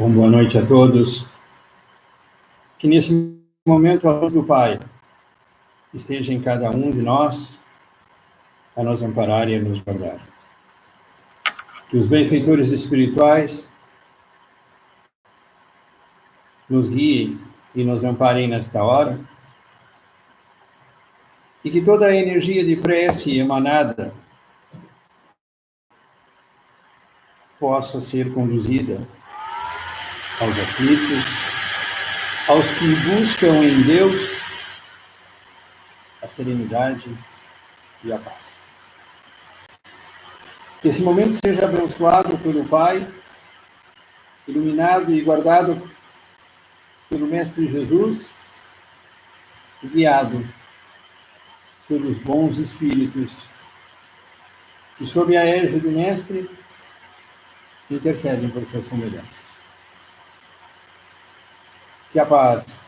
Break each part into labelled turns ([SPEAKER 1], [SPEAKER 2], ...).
[SPEAKER 1] Bom, boa noite a todos. Que nesse momento a luz do Pai esteja em cada um de nós, a nos amparar e a nos guardar. Que os benfeitores espirituais nos guiem e nos amparem nesta hora, e que toda a energia de prece emanada possa ser conduzida aos aflitos, aos que buscam em Deus a serenidade e a paz. Que esse momento seja abençoado pelo Pai, iluminado e guardado pelo Mestre Jesus, e guiado pelos bons espíritos que, sob a égide do Mestre, intercedem por seus semelhantes. Que a paz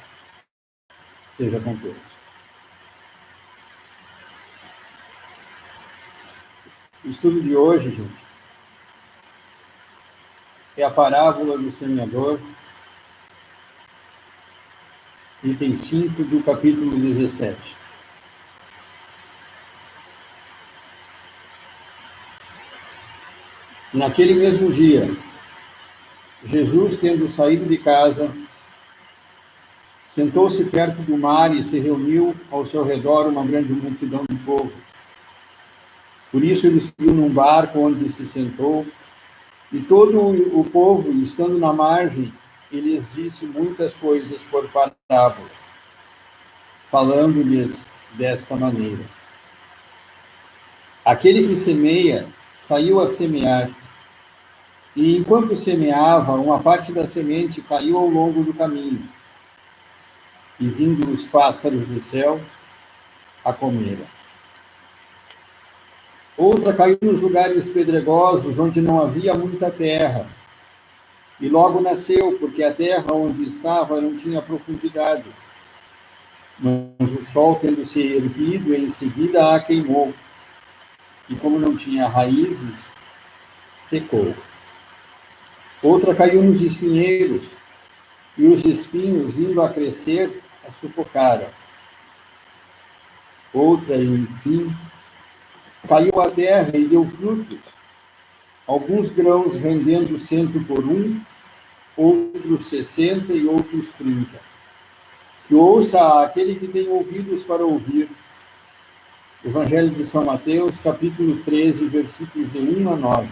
[SPEAKER 1] seja com todos. O estudo de hoje, gente, é a parábola do semeador, item 5 do capítulo 17. Naquele mesmo dia, Jesus, tendo saído de casa, sentou-se perto do mar e se reuniu ao seu redor uma grande multidão de povo. Por isso ele subiu num barco onde se sentou, e todo o povo, estando na margem, ele lhes disse muitas coisas por parábola, falando-lhes desta maneira. Aquele que semeia saiu a semear, e enquanto semeava, uma parte da semente caiu ao longo do caminho, e vindo os pássaros do céu, a comeram. Outra caiu nos lugares pedregosos, onde não havia muita terra, e logo nasceu, porque a terra onde estava não tinha profundidade. Mas o sol, tendo se erguido, em seguida a queimou, e como não tinha raízes, secou. Outra caiu nos espinheiros, e os espinhos, vindo a crescer, a sufocaram. Outra, enfim, caiu à terra e deu frutos, alguns grãos rendendo 100 por 1, outros 60 e outros 30. Que ouça aquele que tem ouvidos para ouvir. Evangelho de São Mateus, capítulo 13, versículos de 1 a 9.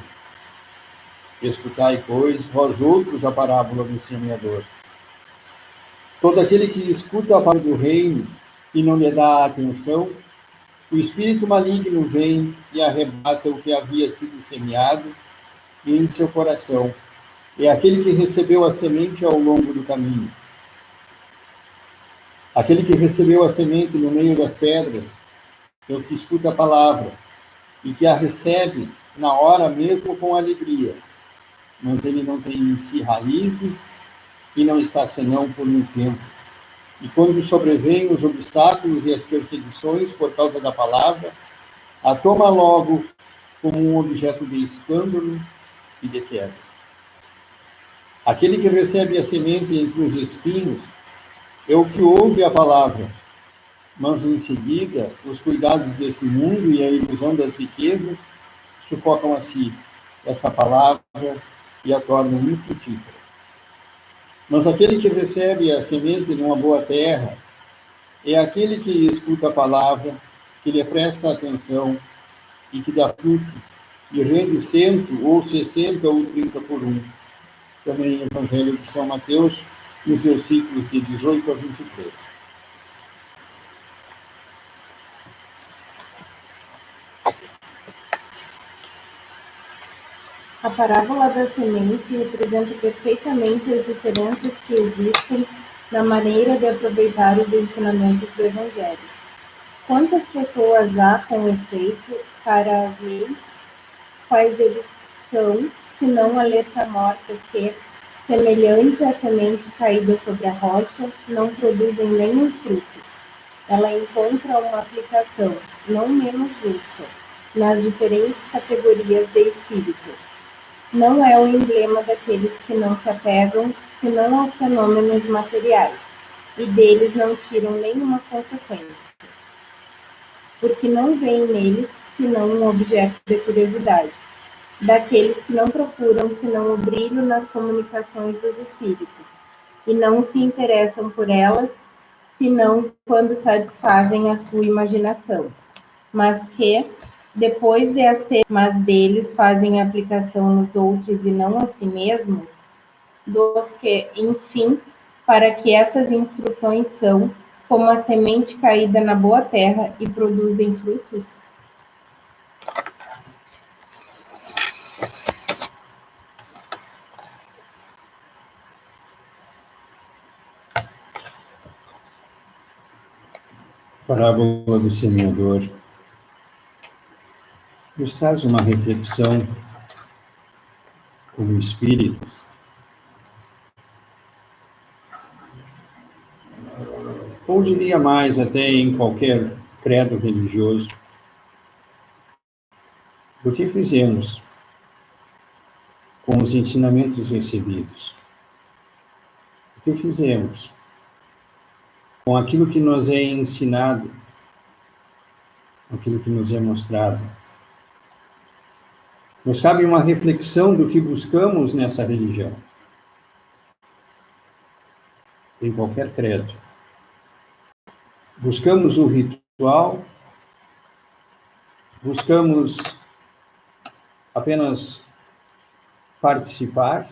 [SPEAKER 1] Escutai, pois, vós outros, a parábola do semeador. Todo aquele que escuta a palavra do reino e não lhe dá atenção, o espírito maligno vem e arrebata o que havia sido semeado e em seu coração. É aquele que recebeu a semente ao longo do caminho. Aquele que recebeu a semente no meio das pedras é o que escuta a palavra e que a recebe na hora mesmo com alegria, mas ele não tem em si raízes e não está senão por um tempo. E quando sobrevêm os obstáculos e as perseguições por causa da palavra, a toma logo como um objeto de escândalo e de queda. Aquele que recebe a semente entre os espinhos é o que ouve a palavra, mas em seguida os cuidados desse mundo e a ilusão das riquezas sufocam a si essa palavra e a tornam infrutífera. Mas aquele que recebe a semente numa boa terra é aquele que escuta a palavra, que lhe presta atenção e que dá fruto, e rende 100 ou 60 ou 30 por 1. Também Evangelho de São Mateus, nos versículos de 18 a 23.
[SPEAKER 2] A parábola da semente representa perfeitamente as diferenças que existem na maneira de aproveitar os ensinamentos do Evangelho. Quantas pessoas há, com efeito, para ver quais eles são, senão a letra morta que, semelhante à semente caída sobre a rocha, não produzem nenhum fruto. Ela encontra uma aplicação, não menos justa, nas diferentes categorias de espíritos. não é o emblema daqueles que não se apegam senão aos fenômenos materiais, e deles não tiram nenhuma consequência, porque não veem neles senão um objeto de curiosidade, daqueles que não procuram senão o brilho nas comunicações dos espíritos, e não se interessam por elas senão quando satisfazem a sua imaginação, mas que, depois de as ter, mas deles fazem aplicação nos outros e não a si mesmos, dos que, enfim, para que essas instruções são como a semente caída na boa terra e produzem frutos?
[SPEAKER 1] Parábola do semeador nos traz uma reflexão como espíritas, ou diria mais, até em qualquer credo religioso, do que fizemos com os ensinamentos recebidos. O que fizemos com aquilo que nos é ensinado, aquilo que nos é mostrado. Nos cabe uma reflexão do que buscamos nessa religião, em qualquer credo. Buscamos o ritual, buscamos apenas participar,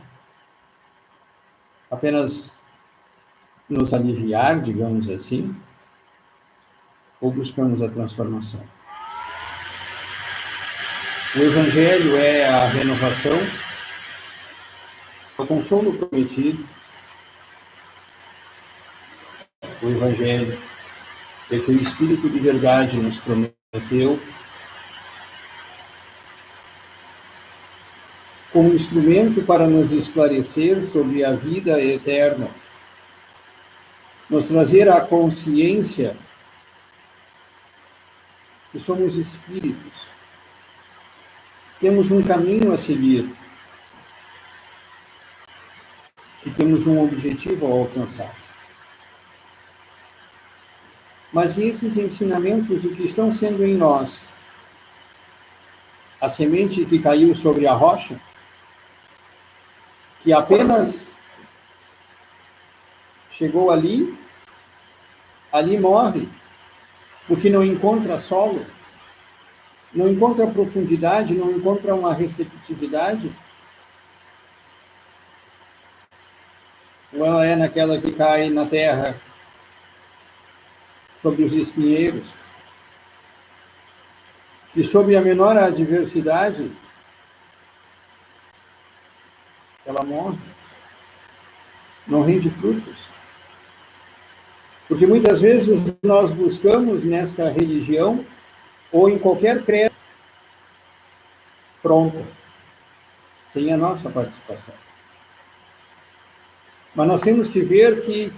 [SPEAKER 1] apenas nos aliviar, digamos assim, ou buscamos a transformação? O Evangelho é a renovação, o consolo prometido. O Evangelho é que o Espírito de verdade nos prometeu como instrumento para nos esclarecer sobre a vida eterna, nos trazer a consciência que somos espíritos, temos um caminho a seguir, que temos um objetivo a alcançar. Mas esses ensinamentos, o que estão sendo em nós? A semente que caiu sobre a rocha, que apenas chegou ali morre, porque não encontra solo, não encontra profundidade, não encontra uma receptividade? Ou ela é naquela que cai na terra, sobre os espinheiros, que sob a menor adversidade, ela morre, não rende frutos? Porque muitas vezes nós buscamos nesta religião, ou em qualquer credo, pronta, sem a nossa participação. Mas nós temos que ver que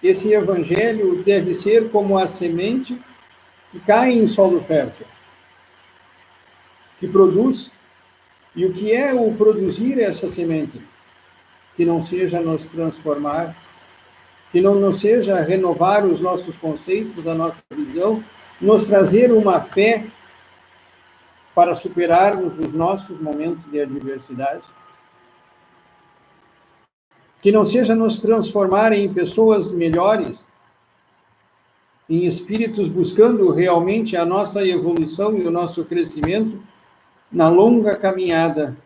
[SPEAKER 1] esse evangelho deve ser como a semente que cai em solo fértil, que produz. E o que é o produzir essa semente? Que não seja nos transformar, que não seja renovar os nossos conceitos, a nossa visão, nos trazer uma fé para superarmos os nossos momentos de adversidade. Que não seja nos transformar em pessoas melhores, em espíritos buscando realmente a nossa evolução e o nosso crescimento na longa caminhada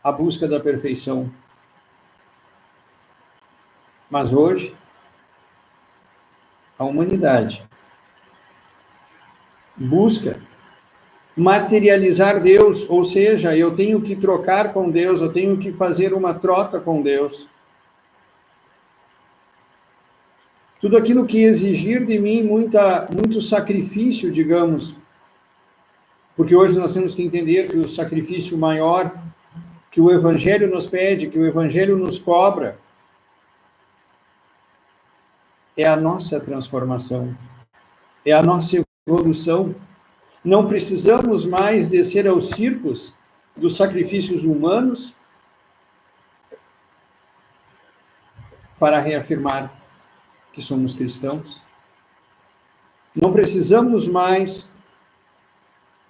[SPEAKER 1] à busca da perfeição. Mas hoje, a humanidade busca materializar Deus, ou seja, eu tenho que trocar com Deus, eu tenho que fazer uma troca com Deus. Tudo aquilo que exigir de mim muito sacrifício, digamos, porque hoje nós temos que entender que o sacrifício maior que o Evangelho nos pede, que o Evangelho nos cobra, é a nossa transformação, é a nossa evolução. Não precisamos mais descer aos circos dos sacrifícios humanos para reafirmar que somos cristãos. Não precisamos mais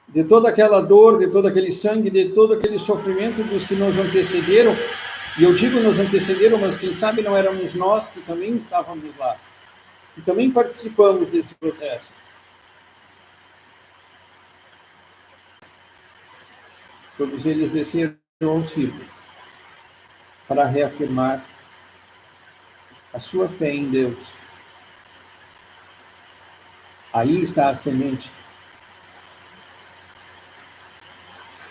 [SPEAKER 1] de toda aquela dor, de todo aquele sangue, de todo aquele sofrimento dos que nos antecederam. E eu digo nos antecederam, mas quem sabe não éramos nós que também estávamos lá, que também participamos desse processo. Todos eles desceram ao círculo para reafirmar a sua fé em Deus. Aí está a semente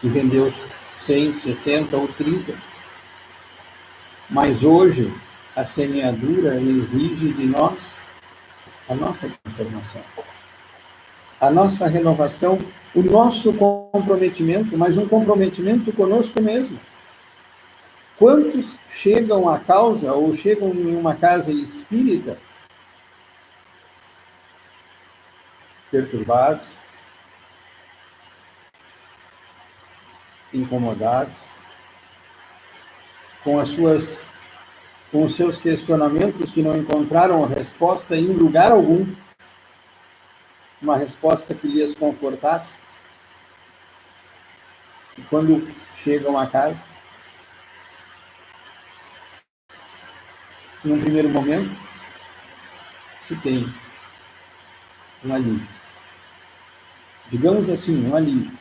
[SPEAKER 1] que rendeu 100, 60 ou 30. Mas hoje a semeadura exige de nós a nossa transformação, a nossa renovação, o nosso comprometimento, mas um comprometimento conosco mesmo. Quantos chegam à causa ou chegam em uma casa espírita perturbados, incomodados, com os seus questionamentos que não encontraram resposta em lugar algum, uma resposta que lhes confortasse. E quando chegam a casa, num primeiro momento, se tem um alívio. Digamos assim, um alívio.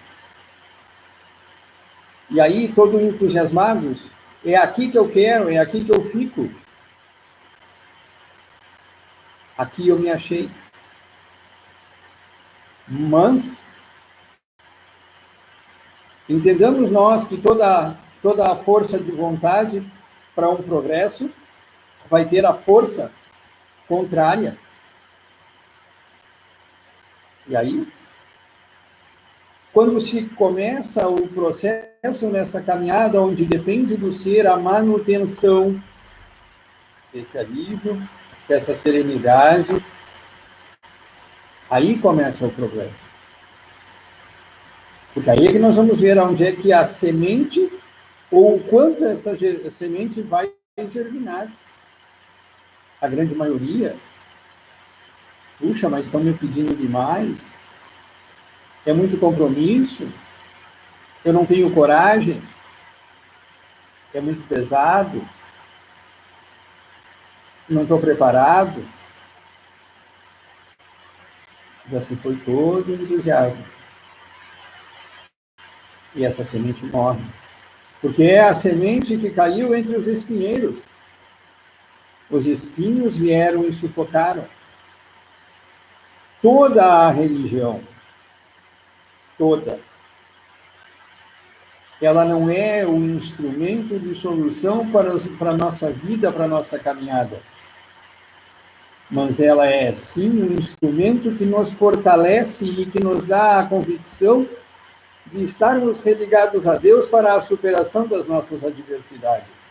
[SPEAKER 1] E aí, todos entusiasmados, é aqui que eu quero, é aqui que eu fico. Aqui eu me achei. Mas entendamos nós que toda a força de vontade para um progresso vai ter a força contrária. E aí, quando se começa o processo nessa caminhada, onde depende do ser a manutenção desse alívio, dessa serenidade, aí começa o problema. Porque aí é que nós vamos ver onde é que a semente, ou o quanto esta semente vai germinar. A grande maioria, puxa, mas estão me pedindo demais, é muito compromisso, eu não tenho coragem, é muito pesado, não estou preparado. Já se foi todo entusiasmo. E essa semente morre. Porque é a semente que caiu entre os espinheiros. Os espinhos vieram e sufocaram. Toda a religião, toda, ela não é um instrumento de solução para a nossa vida, para a nossa caminhada. Mas ela é, sim, um instrumento que nos fortalece e que nos dá a convicção de estarmos religados a Deus para a superação das nossas adversidades.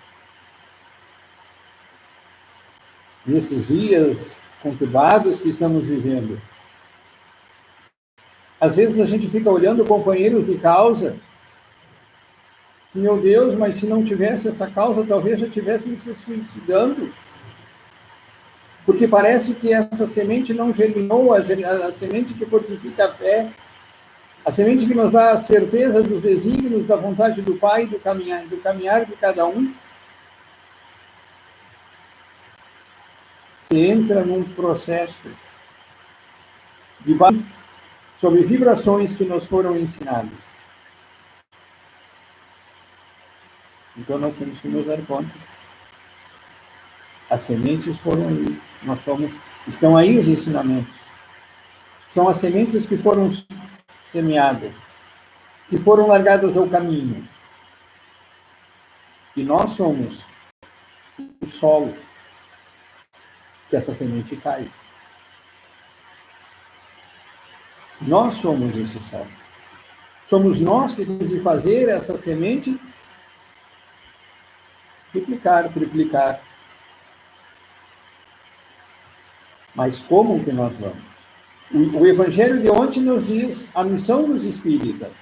[SPEAKER 1] Nesses dias conturbados que estamos vivendo, às vezes a gente fica olhando companheiros de causa, meu Deus, mas se não tivesse essa causa, talvez já estivessem se suicidando. Porque parece que essa semente não germinou, a semente que fortifica a fé, a semente que nos dá a certeza dos desígnios, da vontade do Pai, do caminhar de cada um. Se entra num processo de base sobre vibrações que nos foram ensinadas. Então nós temos que nos dar conta. As sementes foram aí. Estão aí os ensinamentos. São as sementes que foram semeadas, que foram largadas ao caminho. E nós somos o solo que essa semente cai. Nós somos esse solo. Somos nós que temos de fazer essa semente duplicar, triplicar. Mas como que nós vamos? O Evangelho de ontem nos diz a missão dos espíritas.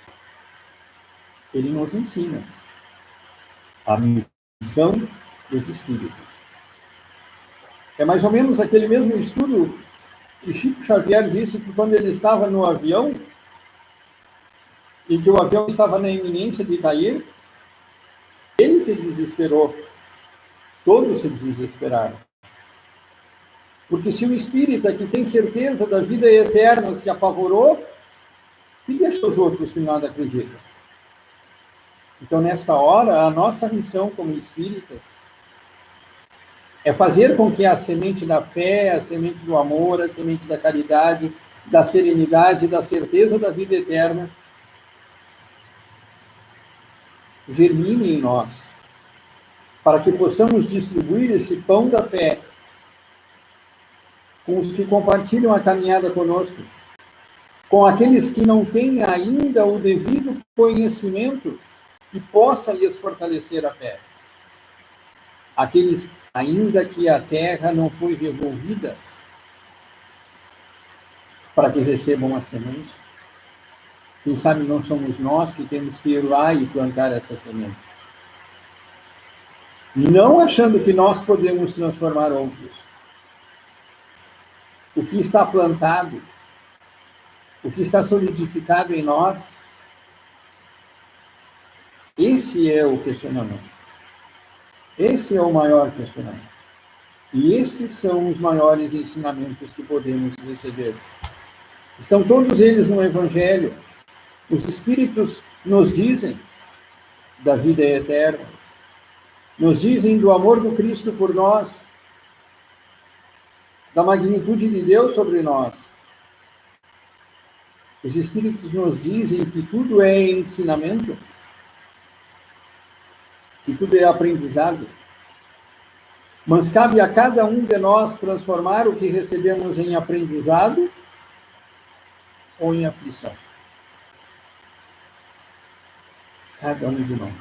[SPEAKER 1] ele nos ensina a missão dos espíritos. É mais ou menos aquele mesmo estudo que Chico Xavier disse que quando ele estava no avião e que o avião estava na iminência de cair, ele se desesperou. Todos se desesperaram. Porque se o espírita que tem certeza da vida eterna se apavorou, que deixa os outros que nada acreditam? Então, nesta hora, a nossa missão como espíritas é fazer com que a semente da fé, a semente do amor, a semente da caridade, da serenidade, da certeza da vida eterna germine em nós, para que possamos distribuir esse pão da fé com os que compartilham a caminhada conosco, com aqueles que não têm ainda o devido conhecimento que possa lhes fortalecer a fé. Aqueles ainda que a terra não foi revolvida para que recebam a semente. Quem sabe não somos nós que temos que ir lá e plantar essa semente. Não achando que nós podemos transformar outros. O que está plantado, o que está solidificado em nós, esse é o questionamento. Esse é o maior questionamento. E esses são os maiores ensinamentos que podemos receber. Estão todos eles no Evangelho. Os Espíritos nos dizem da vida eterna, nos dizem do amor do Cristo por nós, da magnitude de Deus sobre nós. Os Espíritos nos dizem que tudo é ensinamento, que tudo é aprendizado. Mas cabe a cada um de nós transformar o que recebemos em aprendizado ou em aflição. Cada um de nós.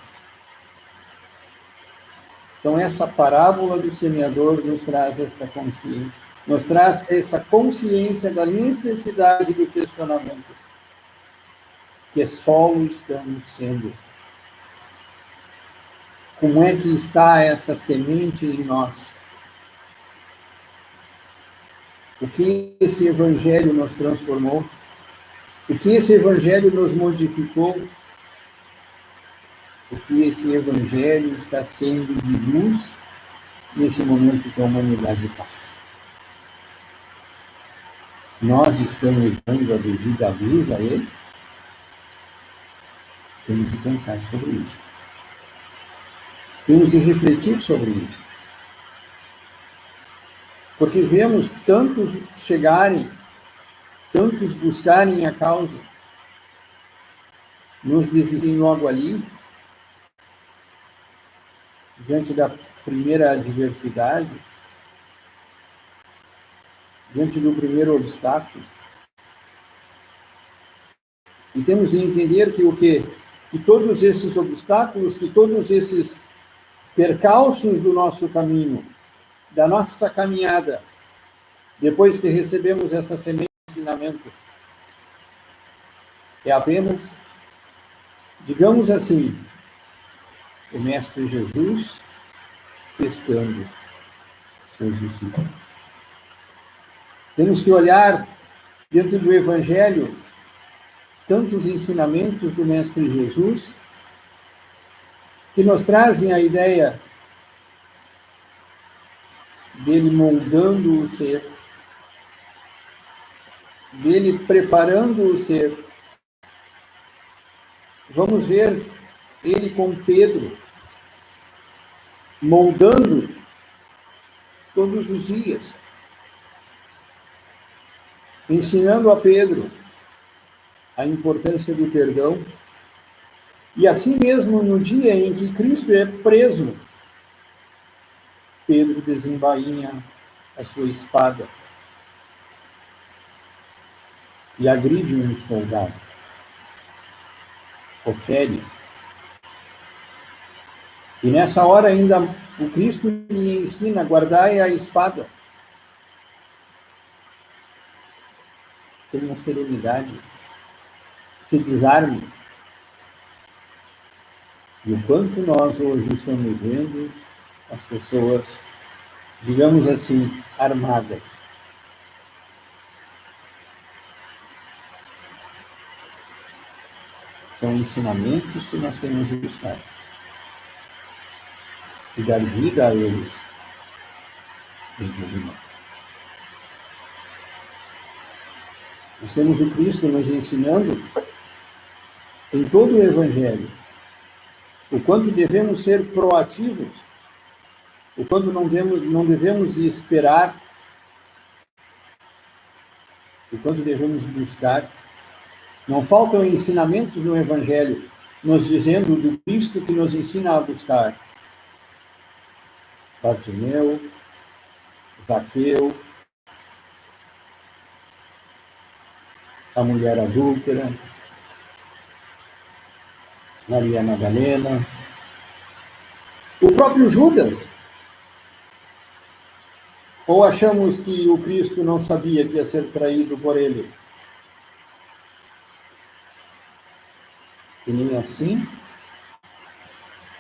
[SPEAKER 1] Então, essa parábola do semeador nos traz esta consciência, nos traz essa consciência da necessidade do questionamento, que solo estamos sendo. Como é que está essa semente em nós? O que esse evangelho nos transformou? O que esse evangelho nos modificou? O que esse evangelho está sendo de luz nesse momento que a humanidade passa? Nós estamos dando a devida luz a ele? Temos de pensar sobre isso. Temos de refletir sobre isso. Porque vemos tantos chegarem, tantos buscarem a causa, nos desistirem logo ali, diante da primeira adversidade, diante do primeiro obstáculo. E temos de entender que o quê? Que todos esses obstáculos, que todos esses percalços do nosso caminho, da nossa caminhada, depois que recebemos essa semente de ensinamento, é apenas, digamos assim, o Mestre Jesus testando seus discípulos. Temos que olhar dentro do Evangelho tantos ensinamentos do Mestre Jesus que nos trazem a ideia dele moldando o ser, dele preparando o ser. Vamos ver ele com Pedro, moldando todos os dias, ensinando a Pedro a importância do perdão. E assim mesmo, no dia em que Cristo é preso, Pedro desembainha a sua espada e agride um soldado, o fere. E nessa hora ainda o Cristo lhe ensina: guardai a espada. Tenha serenidade, se desarme. E o quanto nós hoje estamos vendo as pessoas, digamos assim, armadas. São ensinamentos que nós temos de buscar e dar vida a eles dentro de nós. Nós temos o Cristo nos ensinando em todo o Evangelho o quanto devemos ser proativos, o quanto não devemos esperar, o quanto devemos buscar. Não faltam ensinamentos no Evangelho nos dizendo do Cristo que nos ensina a buscar. Bartimeu, Zaqueu, a mulher adúltera, Maria Madalena, o próprio Judas. Ou achamos que o Cristo não sabia que ia ser traído por ele? E nem assim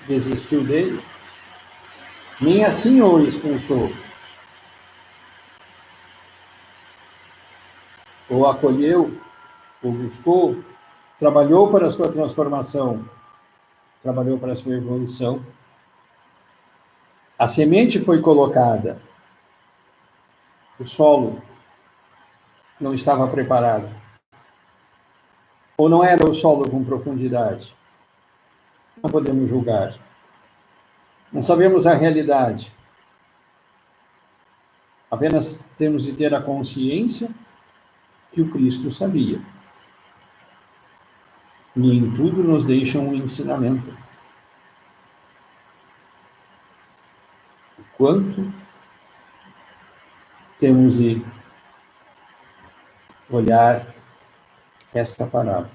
[SPEAKER 1] desistiu dele, nem assim o expulsou, ou acolheu, ou buscou, trabalhou para a sua transformação, trabalhou para a sua evolução. A semente foi colocada, o solo não estava preparado, ou não era o solo com profundidade. Não podemos julgar. Não sabemos a realidade. Apenas temos de ter a consciência que o Cristo sabia. E em tudo nos deixa um ensinamento. O quanto temos de olhar esta parábola.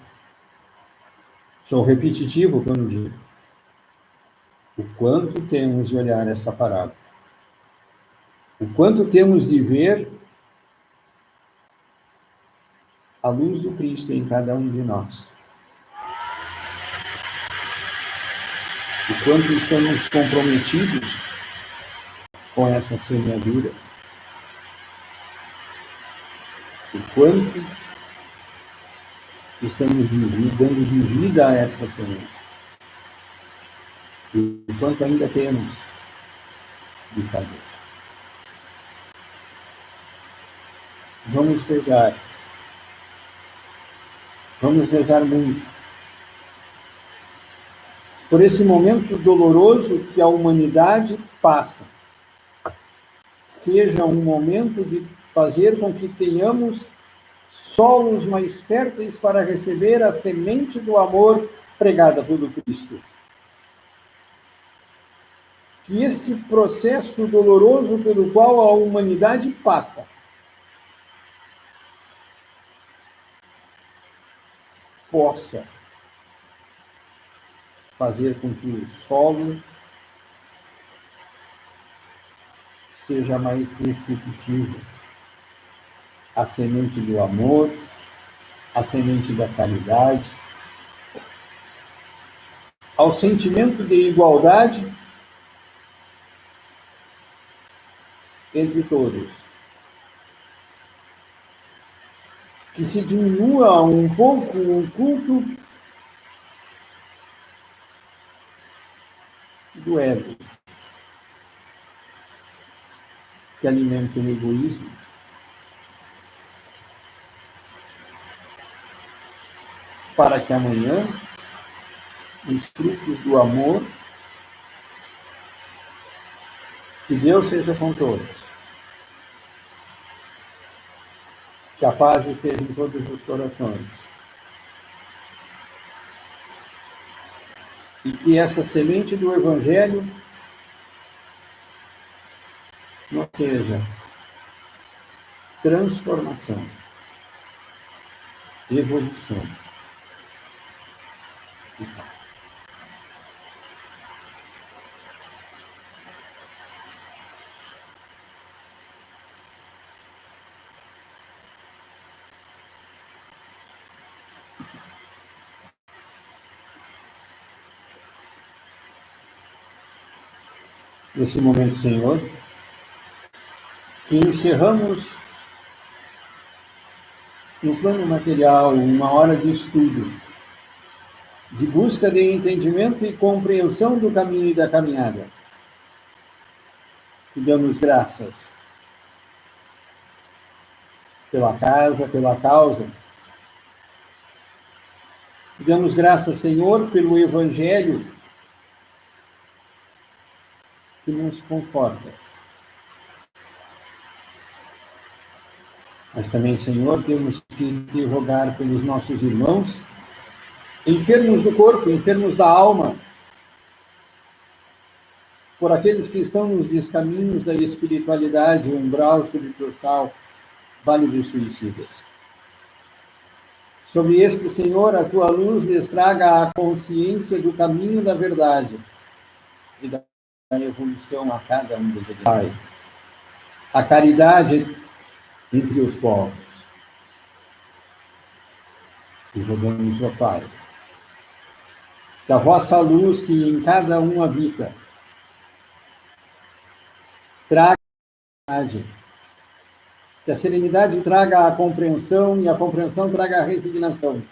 [SPEAKER 1] Sou repetitivo quando digo. O quanto temos de olhar esta parábola. O quanto temos de ver a luz do Cristo em cada um de nós. O quanto estamos comprometidos com essa semeadura. O quanto estamos dando de vida a esta semente. E o quanto ainda temos de fazer. Vamos rezar. Vamos rezar muito. Por esse momento doloroso que a humanidade passa. Seja um momento de fazer com que tenhamos solos mais férteis para receber a semente do amor pregada pelo Cristo. Que esse processo doloroso pelo qual a humanidade passa possa fazer com que o solo seja mais receptivo à semente do amor, à semente da caridade, ao sentimento de igualdade entre todos. Que se diminua um pouco o culto do ego, que alimenta o egoísmo, para que amanhã os frutos do amor, que Deus seja com todos, que a paz esteja em todos os corações, e que essa semente do Evangelho não seja transformação, evolução e paz. nesse momento, Senhor, que encerramos no plano material uma hora de estudo, de busca de entendimento e compreensão do caminho e da caminhada. Te damos graças pela casa, pela causa. Te damos graças, Senhor, pelo Evangelho que nos conforta. Mas também, Senhor, temos que te rogar pelos nossos irmãos, enfermos do corpo, enfermos da alma, por aqueles que estão nos descaminhos da espiritualidade, umbral, subcostal, vale dos suicidas. Sobre este, Senhor, a tua luz lhes traga a consciência do caminho da verdade e da evolução a cada um dos Pai. A caridade entre os povos. E rogamos, ó Pai, que a vossa luz que em cada um habita traga a serenidade, que a serenidade traga a compreensão e a compreensão traga a resignação.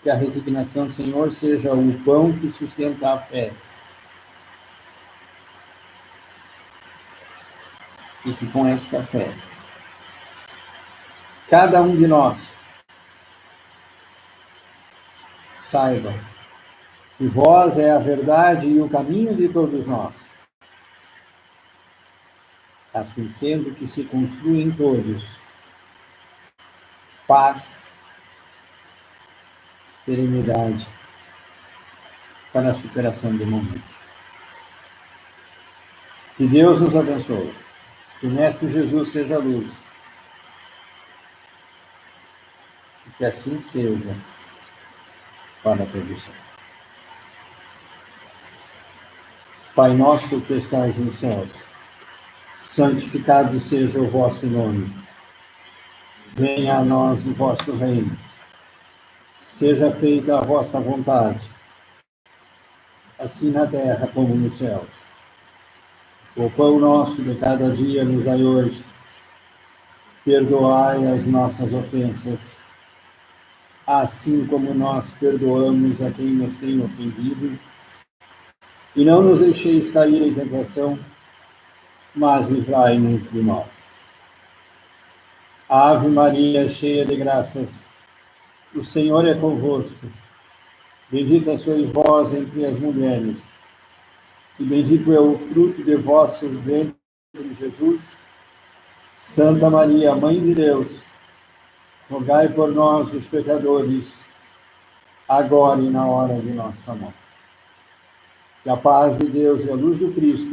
[SPEAKER 1] Que a resignação, Senhor, seja o pão que sustenta a fé. E que com esta fé, cada um de nós saiba que vós é a verdade e o caminho de todos nós. Assim sendo, que se construem todos paz, serenidade para a superação do momento. Que Deus nos abençoe. Que o Mestre Jesus seja a luz. E que assim seja para todos. Pai nosso que estais nos céus, santificado seja o vosso nome. Venha a nós o vosso reino. Seja feita a vossa vontade, assim na terra como nos céus. O pão nosso de cada dia nos dai hoje. Perdoai as nossas ofensas, assim como nós perdoamos a quem nos tem ofendido. E não nos deixeis cair em tentação, mas livrai-nos do mal. Ave Maria, cheia de graças, o Senhor é convosco. Bendita sois vós entre as mulheres, e bendito é o fruto de vosso ventre, Jesus. Santa Maria, Mãe de Deus, rogai por nós, os pecadores, agora e na hora de nossa morte. Que a paz de Deus e a luz do Cristo